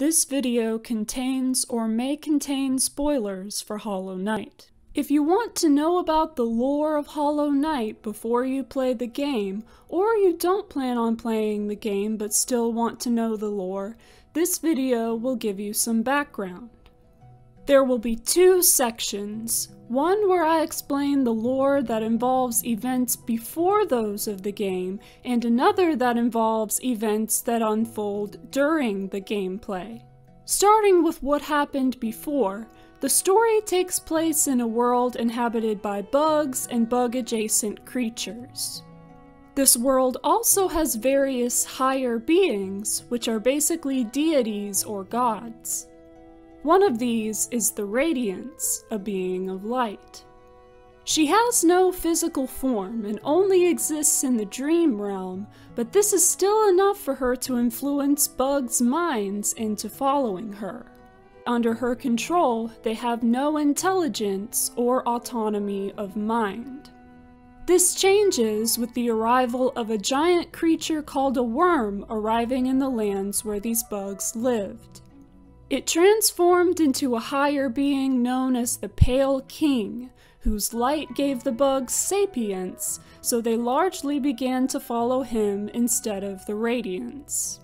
This video contains or may contain spoilers for Hollow Knight. If you want to know about the lore of Hollow Knight before you play the game, or you don't plan on playing the game but still want to know the lore, this video will give you some background. There will be two sections, one where I explain the lore that involves events before those of the game, and another that involves events that unfold during the gameplay. Starting with what happened before, the story takes place in a world inhabited by bugs and bug-adjacent creatures. This world also has various higher beings, which are basically deities or gods. One of these is the Radiance, a being of light. She has no physical form and only exists in the dream realm, but this is still enough for her to influence bugs' minds into following her. Under her control, they have no intelligence or autonomy of mind. This changes with the arrival of a giant creature called a worm arriving in the lands where these bugs lived. It transformed into a higher being known as the Pale King, whose light gave the bugs sapience, so they largely began to follow him instead of the Radiance.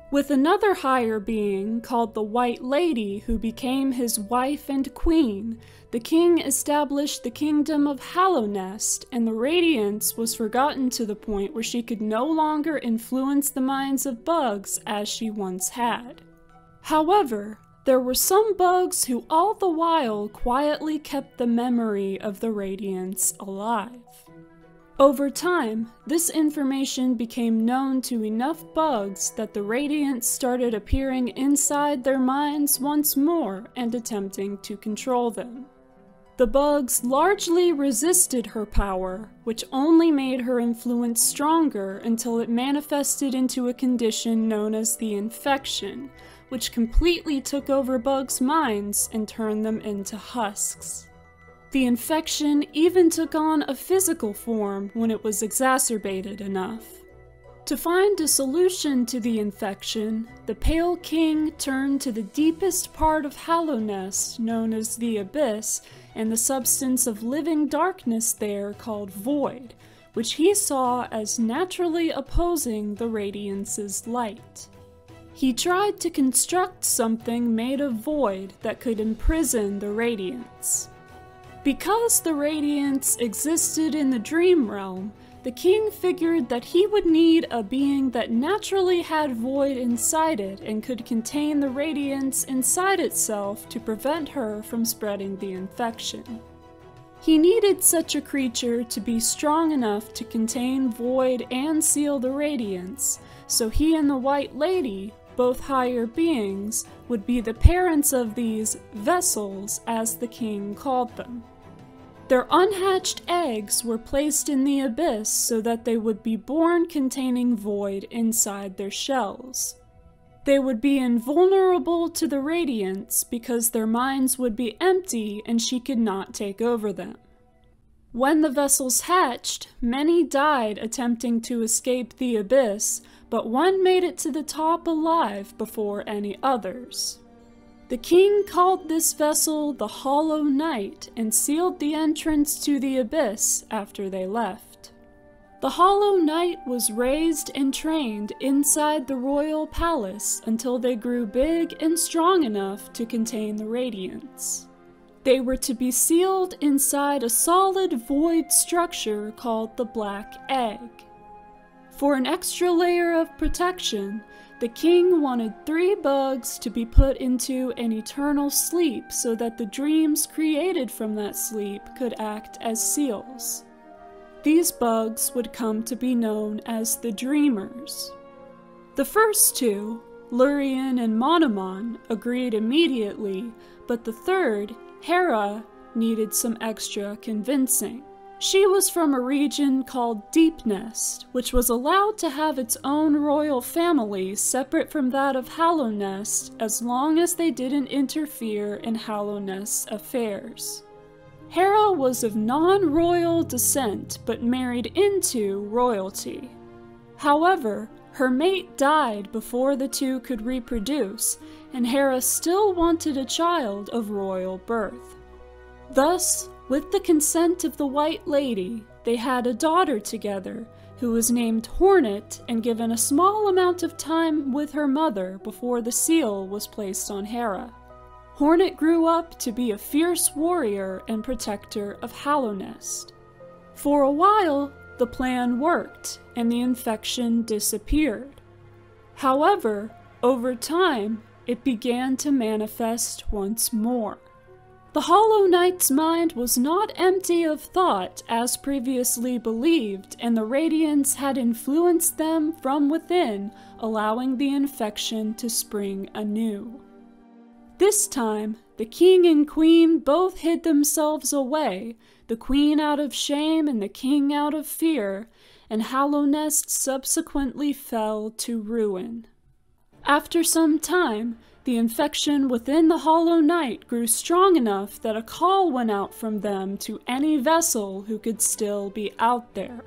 With another higher being called the White Lady, who became his wife and queen, the king established the kingdom of Hallownest, and the Radiance was forgotten to the point where she could no longer influence the minds of bugs as she once had. However, there were some bugs who all the while quietly kept the memory of the Radiance alive. Over time, this information became known to enough bugs that the Radiance started appearing inside their minds once more and attempting to control them. The bugs largely resisted her power, which only made her influence stronger until it manifested into a condition known as the infection, which completely took over bugs' minds and turned them into husks. The infection even took on a physical form when it was exacerbated enough. To find a solution to the infection, the Pale King turned to the deepest part of Hallownest, known as the Abyss, and the substance of living darkness there called Void, which he saw as naturally opposing the Radiance's light. He tried to construct something made of void that could imprison the Radiance. Because the Radiance existed in the dream realm, the king figured that he would need a being that naturally had void inside it and could contain the Radiance inside itself to prevent her from spreading the infection. He needed such a creature to be strong enough to contain void and seal the Radiance, so he and the White Lady, both higher beings, would be the parents of these vessels, as the king called them. Their unhatched eggs were placed in the abyss so that they would be born containing void inside their shells. They would be invulnerable to the Radiance because their minds would be empty and she could not take over them. When the vessels hatched, many died attempting to escape the abyss, but one made it to the top alive before any others. The king called this vessel the Hollow Knight and sealed the entrance to the abyss after they left. The Hollow Knight was raised and trained inside the royal palace until they grew big and strong enough to contain the Radiance. They were to be sealed inside a solid void structure called the Black Egg. For an extra layer of protection, the king wanted 3 bugs to be put into an eternal sleep so that the dreams created from that sleep could act as seals. These bugs would come to be known as the Dreamers. The first 2, Lurian and Monomon, agreed immediately, but the third, Hera, needed some extra convincing. She was from a region called Deepnest, which was allowed to have its own royal family separate from that of Hallownest as long as they didn't interfere in Hallownest's affairs. Hera was of non-royal descent but married into royalty. However, Her mate died before the two could reproduce, and Hera still wanted a child of royal birth. Thus, with the consent of the White Lady, they had a daughter together, who was named Hornet and given a small amount of time with her mother before the seal was placed on Hera. Hornet grew up to be a fierce warrior and protector of Hallownest. For a while, the plan worked, and the infection disappeared. However, over time, it began to manifest once more. The Hollow Knight's mind was not empty of thought as previously believed, and the radiance had influenced them from within, allowing the infection to spring anew. This time, the king and queen both hid themselves away, the queen out of shame and the king out of fear, and Hallownest subsequently fell to ruin. After some time, the infection within the Hollow Knight grew strong enough that a call went out from them to any vessel who could still be out there.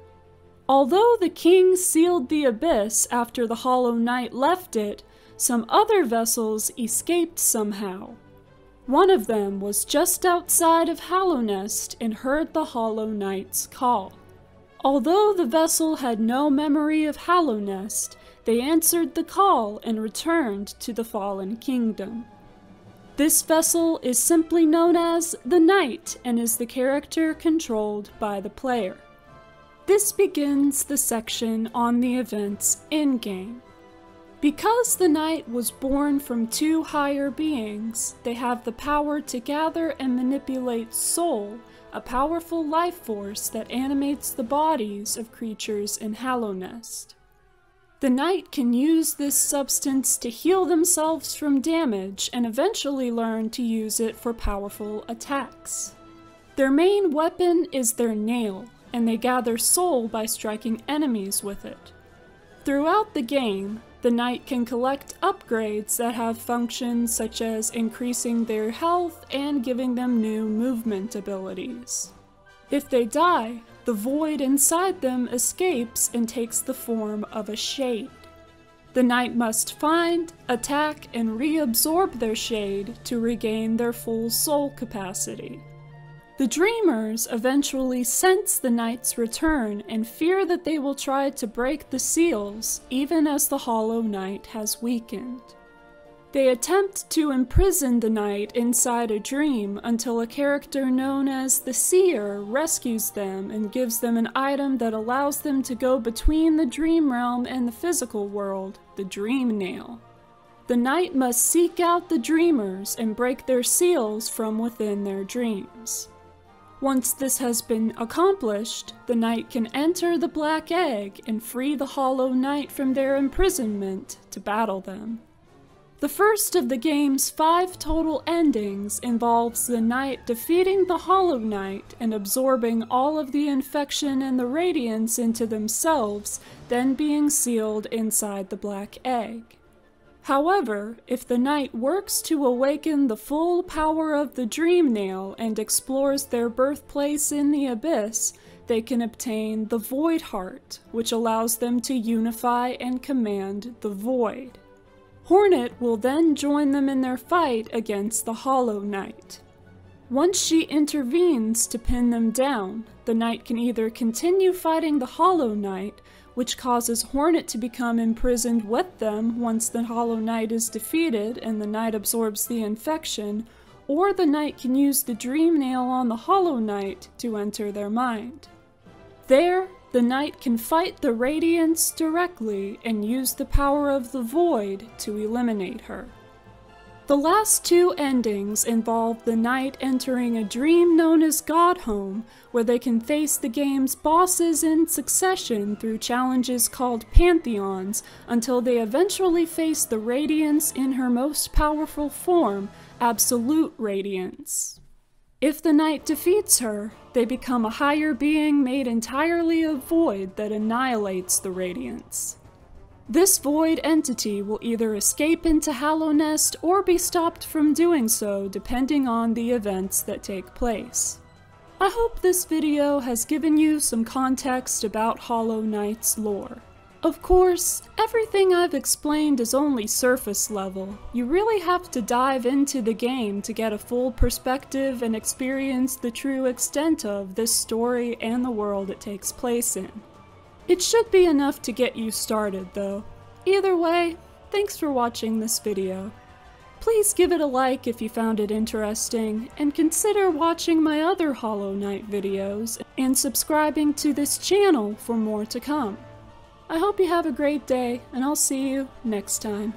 Although the king sealed the abyss after the Hollow Knight left it, some other vessels escaped somehow. One of them was just outside of Hallownest and heard the Hollow Knight's call. Although the vessel had no memory of Hallownest, they answered the call and returned to the Fallen Kingdom. This vessel is simply known as the Knight and is the character controlled by the player. This begins the section on the events in-game. Because the Knight was born from two higher beings, they have the power to gather and manipulate Soul, a powerful life force that animates the bodies of creatures in Hallownest. The Knight can use this substance to heal themselves from damage and eventually learn to use it for powerful attacks. Their main weapon is their nail, and they gather soul by striking enemies with it. Throughout the game, the Knight can collect upgrades that have functions such as increasing their health and giving them new movement abilities. If they die, the void inside them escapes and takes the form of a shade. The Knight must find, attack, and reabsorb their shade to regain their full soul capacity. The Dreamers eventually sense the Knight's return and fear that they will try to break the seals, even as the Hollow Knight has weakened. They attempt to imprison the Knight inside a dream until a character known as the Seer rescues them and gives them an item that allows them to go between the dream realm and the physical world, the Dream Nail. The Knight must seek out the Dreamers and break their seals from within their dreams. Once this has been accomplished, the Knight can enter the Black Egg and free the Hollow Knight from their imprisonment to battle them. The first of the game's 5 total endings involves the Knight defeating the Hollow Knight and absorbing all of the infection and the radiance into themselves, then being sealed inside the Black Egg. However, if the Knight works to awaken the full power of the Dream Nail and explores their birthplace in the Abyss, they can obtain the Void Heart, which allows them to unify and command the Void. Hornet will then join them in their fight against the Hollow Knight. Once she intervenes to pin them down, the Knight can either continue fighting the Hollow Knight, which causes Hornet to become imprisoned with them once the Hollow Knight is defeated and the Knight absorbs the infection, or the Knight can use the Dream Nail on the Hollow Knight to enter their mind. There, the Knight can fight the Radiance directly and use the power of the Void to eliminate her. The last 2 endings involve the Knight entering a dream known as Godhome, where they can face the game's bosses in succession through challenges called Pantheons, until they eventually face the Radiance in her most powerful form, Absolute Radiance. If the Knight defeats her, they become a higher being made entirely of void that annihilates the Radiance. This void entity will either escape into Hallownest or be stopped from doing so depending on the events that take place. I hope this video has given you some context about Hollow Knight's lore. Of course, everything I've explained is only surface level. You really have to dive into the game to get a full perspective and experience the true extent of this story and the world it takes place in. It should be enough to get you started, though. Either way, thanks for watching this video. Please give it a like if you found it interesting, and consider watching my other Hollow Knight videos and subscribing to this channel for more to come. I hope you have a great day, and I'll see you next time.